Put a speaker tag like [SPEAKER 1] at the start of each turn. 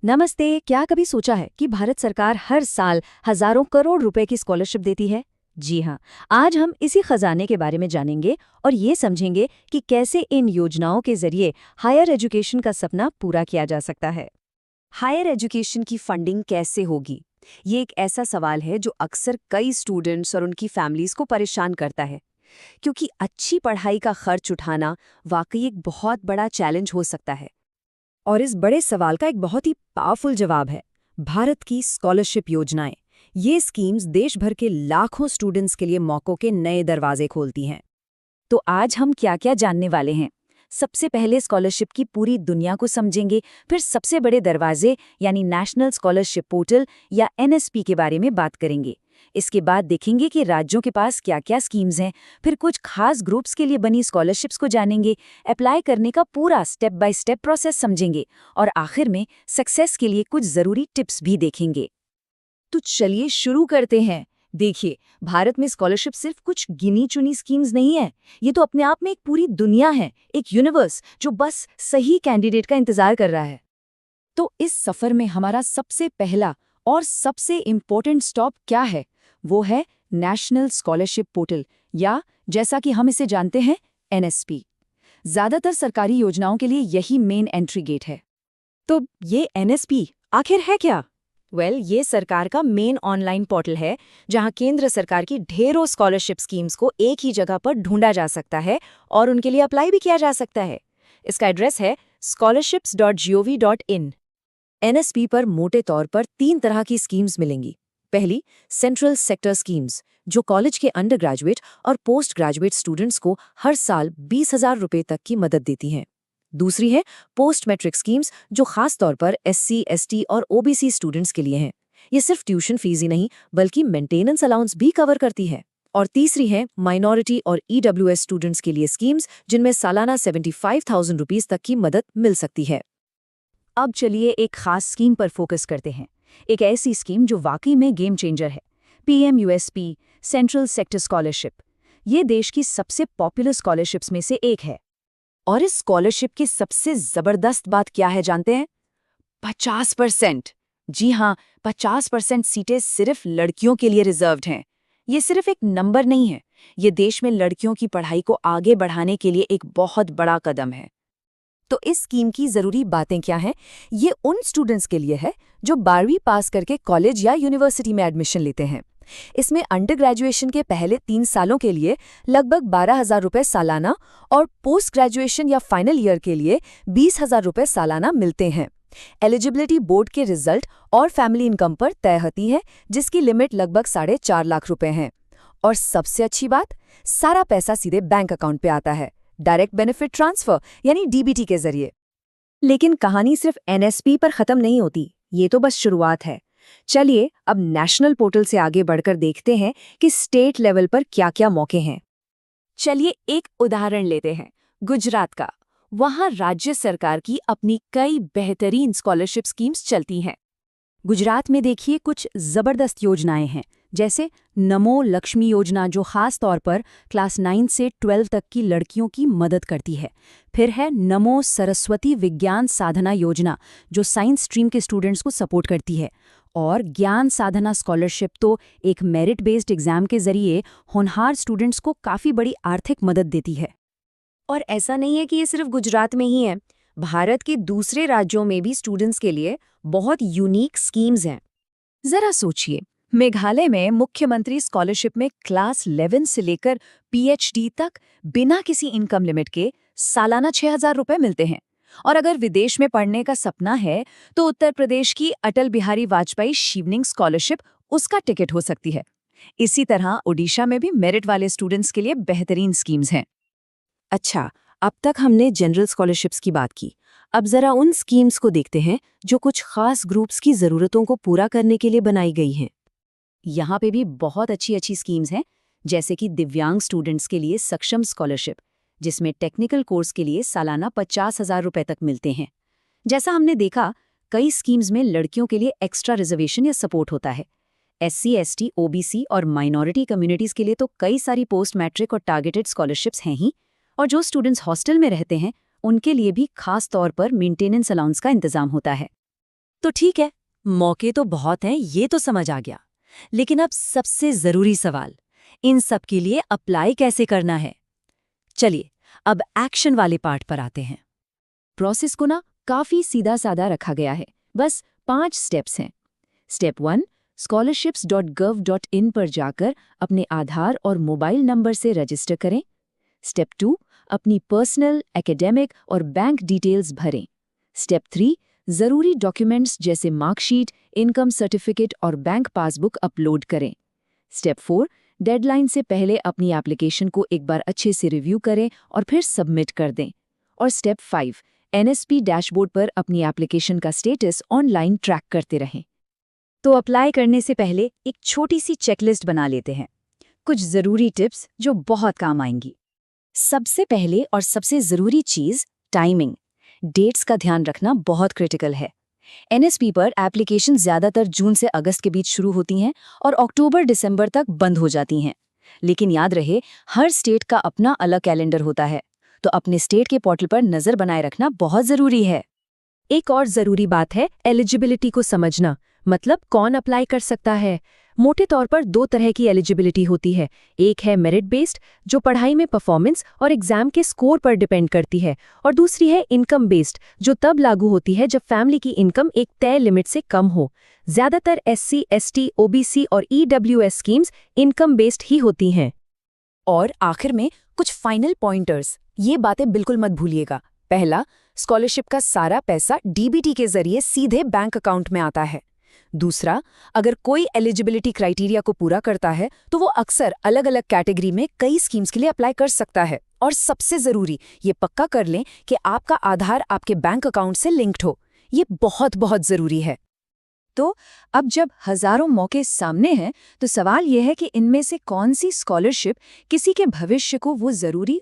[SPEAKER 1] नमस्ते। क्या कभी सोचा है कि भारत सरकार हर साल हजारों करोड़ रुपए की स्कॉलरशिप देती है? जी हाँ। आज हम इसी खजाने के बारे में जानेंगे और ये समझेंगे कि कैसे इन योजनाओं के जरिए हायर एजुकेशन का सपना पूरा किया जा सकता है। हायर एजुकेशन की फंडिंग कैसे होगी? ये एक ऐसा सवाल है जो अक्सर कई स्टूडेंट्स और उनकी फैमिलीज को परेशान करता है, क्योंकि अच्छी पढ़ाई का खर्च उठाना वाकई एक बहुत बड़ा चैलेंज हो सकता है। और इस बड़े सवाल का एक बहुत ही पावरफुल जवाब है भारत की स्कॉलरशिप योजनाएं। ये स्कीम्स देश भर के लाखों स्टूडेंट्स के लिए मौक़ों के नए दरवाजे खोलती हैं। तो आज हम क्या-क्या जानने वाले हैं? सबसे पहले स्कॉलरशिप की पूरी दुनिया को समझेंगे, फिर सबसे बड़े दरवाजे यानी नेशनल स्कॉलरशिप पोर्टल या एनएसपी के बारे में बात करेंगे। इसके बाद देखेंगे कि राज्यों के पास क्या-क्या स्कीम्स हैं, फिर कुछ खास ग्रुप्स के लिए बनी स्कॉलरशिप्स को जानेंगे, अप्लाई करने का पूरा स्टेप बाय स्टेप प्रोसेस समझेंगे और आखिर में सक्सेस के लिए कुछ ज़रूरी टिप्स भी देखेंगे। तो चलिए शुरू करते हैं। देखिए, भारत में स्कॉलरशिप सिर्फ कुछ गिनी चुनी स्कीम्स नहीं है। ये तो अपने आप में एक पूरी दुनिया है, एक यूनिवर्स जो बस सही कैंडिडेट का इंतजार कर रहा है। तो इस सफर में हमारा सबसे पहला और सबसे इम्पोर्टेंट स्टॉप क्या है? वो है नेशनल स्कॉलरशिप पोर्टल, या जैसा कि हम इसे जानते हैं, एनएसपी। ज्यादातर सरकारी योजनाओं के लिए यही मेन एंट्री गेट है। तो ये एनएसपी आखिर है क्या? ये सरकार का मेन ऑनलाइन पोर्टल है, जहां केंद्र सरकार की ढेरों स्कॉलरशिप स्कीम्स को एक ही जगह पर ढूंढा जा सकता है और उनके लिए अप्लाई भी किया जा सकता है। इसका एड्रेस है scholarships.gov.in। एनएसपी पर मोटे तौर पर 3 तरह की स्कीम्स मिलेंगी। पहली, सेंट्रल सेक्टर स्कीम्स, जो कॉलेज के अंडर ग्रेजुएट और पोस्ट ग्रेजुएट स्टूडेंट्स को हर साल 20,000 रुपये तक की मदद देती हैं। दूसरी है पोस्ट मैट्रिक स्कीम्स, जो खास तौर पर एससी, एसटी और ओबीसी स्टूडेंट्स के लिए हैं। ये सिर्फ ट्यूशन फीस ही नहीं, बल्कि मेंटेनेंस अलाउंस भी कवर करती है। और तीसरी है माइनॉरिटी और ईडब्ल्यूएस स्टूडेंट्स के लिए स्कीम्स, जिनमें सालाना 75,000 रुपीज तक की मदद मिल सकती है। अब चलिए एक खास स्कीम पर फोकस करते हैं, एक ऐसी स्कीम जो वाकई में गेम चेंजर है। पीएमयूएसपी, सेंट्रल सेक्टर स्कॉलरशिप। ये देश की सबसे पॉपुलर स्कॉलरशिप्स में से एक है। और इस स्कॉलरशिप की सबसे जबरदस्त बात क्या है जानते हैं? 50%। जी हाँ, 50% सीटें सिर्फ लड़कियों के लिए रिजर्व्ड हैं। ये सिर्फ एक नंबर नहीं है, ये देश में लड़कियों की पढ़ाई को आगे बढ़ाने के लिए एक बहुत बड़ा कदम है। तो इस स्कीम की जरूरी बातें क्या हैं? ये उन स्टूडेंट्स के लिए है जो 12वीं पास करके कॉलेज या यूनिवर्सिटी में एडमिशन लेते हैं। इसमें अंडर ग्रेजुएशन के पहले 3 सालों के लिए लगभग 12,000 रुपये सालाना और पोस्ट ग्रेजुएशन या फाइनल ईयर के लिए 20,000 रुपये सालाना मिलते हैं। एलिजिबिलिटी बोर्ड के रिजल्ट और फैमिली इनकम पर तय होती है, जिसकी लिमिट लगभग 4.5 लाख रुपए है। और सबसे अच्छी बात, सारा पैसा सीधे बैंक अकाउंट पे आता है, डायरेक्ट बेनिफिट ट्रांसफर यानी डीबीटी के जरिए। लेकिन कहानी सिर्फ एनएसपी पर खत्म नहीं होती, ये तो बस शुरुआत है। चलिए अब नेशनल पोर्टल से आगे बढ़कर देखते हैं कि स्टेट लेवल पर क्या-क्या मौके हैं। चलिए एक उदाहरण लेते हैं, गुजरात का। वहां राज्य सरकार की अपनी कई बेहतरीन स्कॉलरशिप स्कीम्स चलती हैं। गुजरात में देखिए कुछ जबरदस्त योजनाएं हैं, जैसे नमो लक्ष्मी योजना, जो खास तौर पर क्लास 9 से 12 तक की लड़कियों की मदद करती है। फिर है नमो सरस्वती विज्ञान साधना योजना, जो साइंस स्ट्रीम के स्टूडेंट्स को सपोर्ट करती है। और ज्ञान साधना स्कॉलरशिप तो एक मेरिट बेस्ड एग्जाम के जरिए होनहार स्टूडेंट्स को काफ़ी बड़ी आर्थिक मदद देती है। और ऐसा नहीं है कि ये सिर्फ गुजरात में ही है, भारत के दूसरे राज्यों में भी स्टूडेंट्स के लिए बहुत यूनिक स्कीम्स हैं। जरा सोचिए, मेघालय में मुख्यमंत्री स्कॉलरशिप में क्लास 11 से लेकर पीएचडी तक बिना किसी इनकम लिमिट के सालाना 6,000 रुपये मिलते हैं। और अगर विदेश में पढ़ने का सपना है, तो उत्तर प्रदेश की अटल बिहारी वाजपेयी शिवनिंग स्कॉलरशिप उसका टिकट हो सकती है। इसी तरह ओडिशा में भी मेरिट वाले स्टूडेंट्स के लिए बेहतरीन स्कीम्स हैं। अच्छा, अब तक हमने जनरल स्कॉलरशिप्स की बात की। अब जरा उन स्कीम्स को देखते हैं जो कुछ खास ग्रुप्स की ज़रूरतों को पूरा करने के लिए बनाई गई हैं। यहाँ पे भी बहुत अच्छी अच्छी स्कीम्स हैं, जैसे कि दिव्यांग स्टूडेंट्स के लिए सक्षम स्कॉलरशिप, जिसमें टेक्निकल कोर्स के लिए सालाना 50,000 रुपये तक मिलते हैं। जैसा हमने देखा, कई स्कीम्स में लड़कियों के लिए एक्स्ट्रा रिजर्वेशन या सपोर्ट होता है। एससी, एसटी, ओबीसी और माइनॉरिटी कम्युनिटीज़ के लिए तो कई सारी पोस्ट मैट्रिक और टारगेटेड स्कॉलरशिप्स हैं ही। और जो स्टूडेंट्स हॉस्टल में रहते हैं, उनके लिए भी खास तौर पर मेंटेनेंस अलाउंस का इंतजाम होता है। तो ठीक है, मौके तो बहुत हैं, ये तो समझ आ गया। लेकिन अब सबसे जरूरी सवाल, इन सब के लिए अप्लाई कैसे करना है? चलिए, अब एक्शन वाले पार्ट पर आते हैं। प्रोसेस को ना काफी सीधा साधा रखा गया है, बस 5 स्टेप्स हैं। स्टेप 1, scholarships.gov.in पर जाकर अपने आधार और मोबाइल नंबर से रजिस्टर करें। स्टेप 2, अपनी पर्सनल, एकेडमिक और बैंक डिटेल्स भरें। स्टेप 3, जरूरी डॉक्यूमेंट्स जैसे मार्कशीट, इनकम सर्टिफिकेट और बैंक पासबुक अपलोड करें। स्टेप 4, डेडलाइन से पहले अपनी एप्लीकेशन को एक बार अच्छे से रिव्यू करें और फिर सबमिट कर दें। और स्टेप 5, एनएसपी डैशबोर्ड पर अपनी एप्लीकेशन का स्टेटस ऑनलाइन ट्रैक करते रहें। तो अप्लाई करने से पहले एक छोटी सी चेकलिस्ट बना लेते हैं। कुछ ज़रूरी टिप्स जो बहुत काम आएंगी। सबसे पहले और सबसे ज़रूरी चीज़ टाइमिंग। डेट्स का ध्यान रखना बहुत क्रिटिकल है। एनएसपी पर एप्लीकेशन ज़्यादातर जून से अगस्त के बीच शुरू होती हैं और अक्टूबर-दिसंबर तक बंद हो जाती हैं। लेकिन याद रहे, हर स्टेट का अपना अलग कैलेंडर होता है, तो अपने स्टेट के पोर्टल पर नज़र बनाए रखना बहुत ज़रूरी है। एक और ज़रूरी बात है एलिजिबिलिटी को समझना, मतलब कौन अप्लाई कर सकता है। मोटे तौर पर 2 तरह की एलिजिबिलिटी होती है। एक है मेरिट बेस्ड, जो पढ़ाई में परफॉर्मेंस और एग्जाम के स्कोर पर डिपेंड करती है, और दूसरी है इनकम बेस्ड, जो तब लागू होती है जब फैमिली की इनकम एक तय लिमिट से कम हो। ज़्यादातर एससी, एसटी, ओबीसी और ईडब्ल्यूएस स्कीम्स इनकम बेस्ड ही होती हैं। और आखिर में कुछ फाइनल पॉइंटर्स, ये बातें बिल्कुल मत भूलिएगा। पहला, स्कॉलरशिप का सारा पैसा डीबीटी के जरिए सीधे बैंक अकाउंट में आता है। दूसरा, अगर कोई एलिजिबिलिटी क्राइटेरिया को पूरा करता है तो वो अक्सर अलग अलग कैटेगरी में कई स्कीम्स के लिए अप्लाई कर सकता है। और सबसे ज़रूरी, ये पक्का कर लें कि आपका आधार आपके बैंक अकाउंट से लिंक्ड हो। ये बहुत बहुत ज़रूरी है। तो अब जब हज़ारों मौके सामने हैं, तो सवाल यह है कि इनमें से कौन सी स्कॉलरशिप किसी के भविष्य को वो ज़रूरी